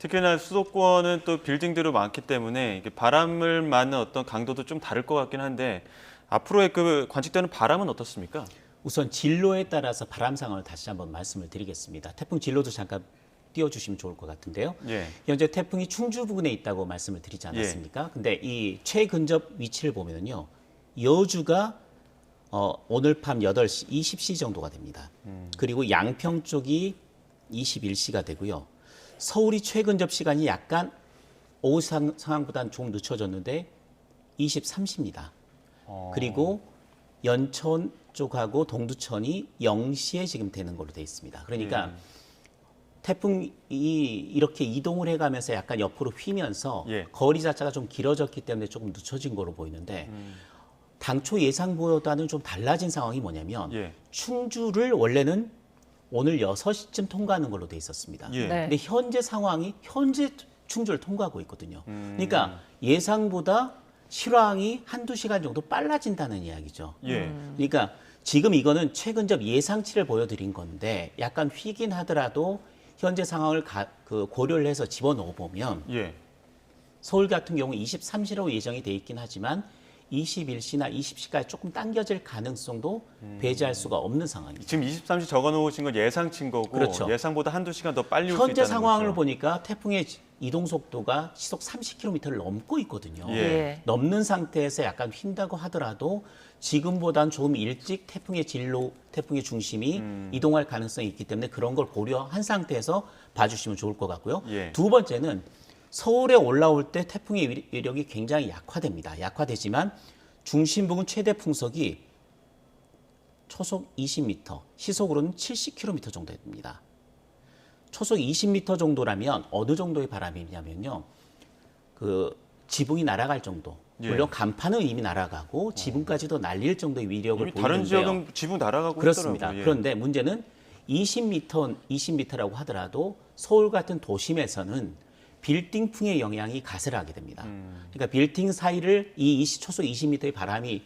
특히나 수도권은 또 빌딩들이 많기 때문에 이게 바람을 맞는 어떤 강도도 좀 다를 것 같긴 한데 앞으로의 그 관측되는 바람은 어떻습니까? 우선 진로에 따라서 바람 상황을 다시 한번 말씀을 드리겠습니다. 태풍 진로도 잠깐 띄워주시면 좋을 것 같은데요. 예. 현재 태풍이 충주 부근에 있다고 말씀을 드리지 않았습니까? 근데 이 최근접 위치를 보면요. 여주가 오늘 밤 8시, 20시 정도가 됩니다. 그리고 양평 쪽이 21시가 되고요. 서울이 최근접 시간이 약간 오후 상황보다는 좀 늦춰졌는데 23시입니다. 그리고 연천 쪽하고 동두천이 0시에 지금 되는 걸로 돼 있습니다. 그러니까 태풍이 이렇게 이동을 해가면서 약간 옆으로 휘면서 예. 거리 자체가 좀 길어졌기 때문에 조금 늦춰진 걸로 보이는데 당초 예상보다는 좀 달라진 상황이 뭐냐면 예. 충주를 원래는 오늘 6시쯤 통과하는 걸로 돼 있었습니다. 예. 네. 근데 현재 상황이 현재 충주를 통과하고 있거든요. 그러니까 예상보다 실황이 한두 시간 정도 빨라진다는 이야기죠. 예. 그러니까 지금 이거는 최근접 예상치를 보여드린 건데 약간 휘긴 하더라도 현재 상황을 고려를 해서 집어넣어 보면 예. 서울 같은 경우 23시로 예정이 돼 있긴 하지만 21시나 20시까지 조금 당겨질 가능성도 배제할 수가 없는 상황입니다. 지금 23시 적어 놓으신 건 예상치인 거고 그렇죠. 예상보다 한두 시간 더 빨리 올 수 있다는 현재 상황을 거죠. 보니까 태풍의 이동 속도가 시속 30km를 넘고 있거든요. 예. 넘는 상태에서 약간 휜다고 하더라도 지금보다는 조금 일찍 태풍의 진로, 태풍의 중심이 이동할 가능성이 있기 때문에 그런 걸 고려한 상태에서 봐주시면 좋을 것 같고요. 예. 두 번째는 서울에 올라올 때 태풍의 위력이 굉장히 약화됩니다. 약화되지만 중심 부근 최대 풍속이 초속 20m, 시속으로는 70km 정도 됩니다. 초속 20m 정도라면 어느 정도의 바람이냐면요. 그 지붕이 날아갈 정도. 물론 간판은 이미 날아가고 지붕까지도 날릴 정도의 위력을 이미 보이는데요. 다른 지역은 지붕 날아가고 그렇습니다. 있더라고요. 예. 그런데 문제는 20m라고 하더라도 서울 같은 도심에서는 빌딩풍의 영향이 가세하게 됩니다. 그러니까 빌딩 사이를 이 초속 20m의 바람이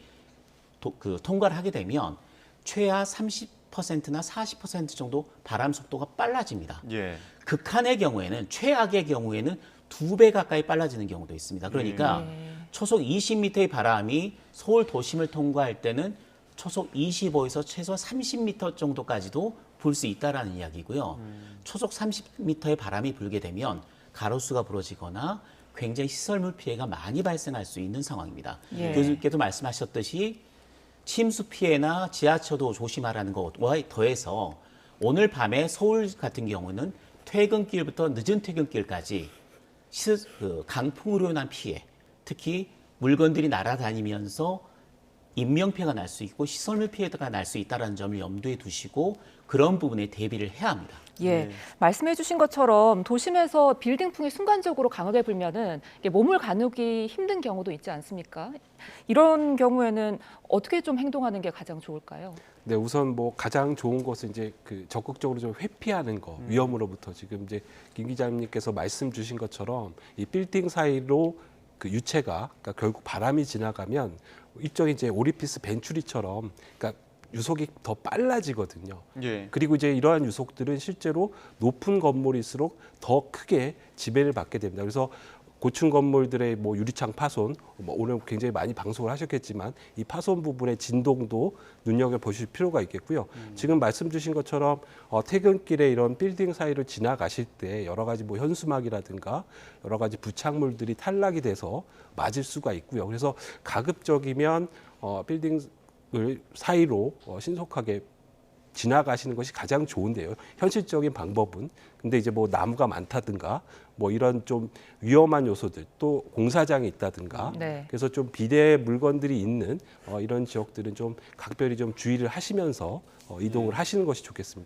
통과를 하게 되면 최하 30%나 40% 정도 바람 속도가 빨라집니다. 예. 극한의 경우에는 최악의 경우에는 2배 가까이 빨라지는 경우도 있습니다. 그러니까 초속 20m의 바람이 서울 도심을 통과할 때는 초속 25에서 최소 30m 정도까지도 불 수 있다라는 이야기고요. 초속 30m의 바람이 불게 되면 가로수가 부러지거나 굉장히 시설물 피해가 많이 발생할 수 있는 상황입니다. 예. 교수님께도 말씀하셨듯이 침수 피해나 지하철도 조심하라는 것과 더해서 오늘 밤에 서울 같은 경우는 퇴근길부터 늦은 퇴근길까지 강풍으로 인한 피해, 특히 물건들이 날아다니면서 인명피해가 날 수 있고 시설물 피해가 날 수 있다는 점을 염두에 두시고 그런 부분에 대비를 해야 합니다. 예, 말씀해 주신 것처럼 도심에서 빌딩풍이 순간적으로 강하게 불면은 이게 몸을 가누기 힘든 경우도 있지 않습니까? 이런 경우에는 어떻게 좀 행동하는 게 가장 좋을까요? 네, 우선 뭐 가장 좋은 것은 이제 적극적으로 좀 회피하는 거, 위험으로부터 지금 이제 김 기자님께서 말씀 주신 것처럼 이 빌딩 사이로 그 유체가 그러니까 결국 바람이 지나가면 일종의 이제 오리피스 벤츄리처럼 그러니까 유속이 더 빨라지거든요. 예. 그리고 이제 이러한 유속들은 실제로 높은 건물일수록 더 크게 지배를 받게 됩니다. 그래서 고층 건물들의 뭐 유리창 파손, 오늘 굉장히 많이 방송을 하셨겠지만 이 파손 부분의 진동도 눈여겨 보실 필요가 있겠고요. 지금 말씀 주신 것처럼 퇴근길에 이런 빌딩 사이를 지나가실 때 여러 가지 뭐 현수막이라든가 여러 가지 부착물들이 탈락이 돼서 맞을 수가 있고요. 그래서 가급적이면 빌딩 사이로 신속하게 지나가시는 것이 가장 좋은데요. 현실적인 방법은 근데 이제 뭐 나무가 많다든가 뭐 이런 좀 위험한 요소들 또 공사장이 있다든가 네. 그래서 좀 비대 물건들이 있는 이런 지역들은 좀 각별히 좀 주의를 하시면서 이동을 하시는 것이 좋겠습니다.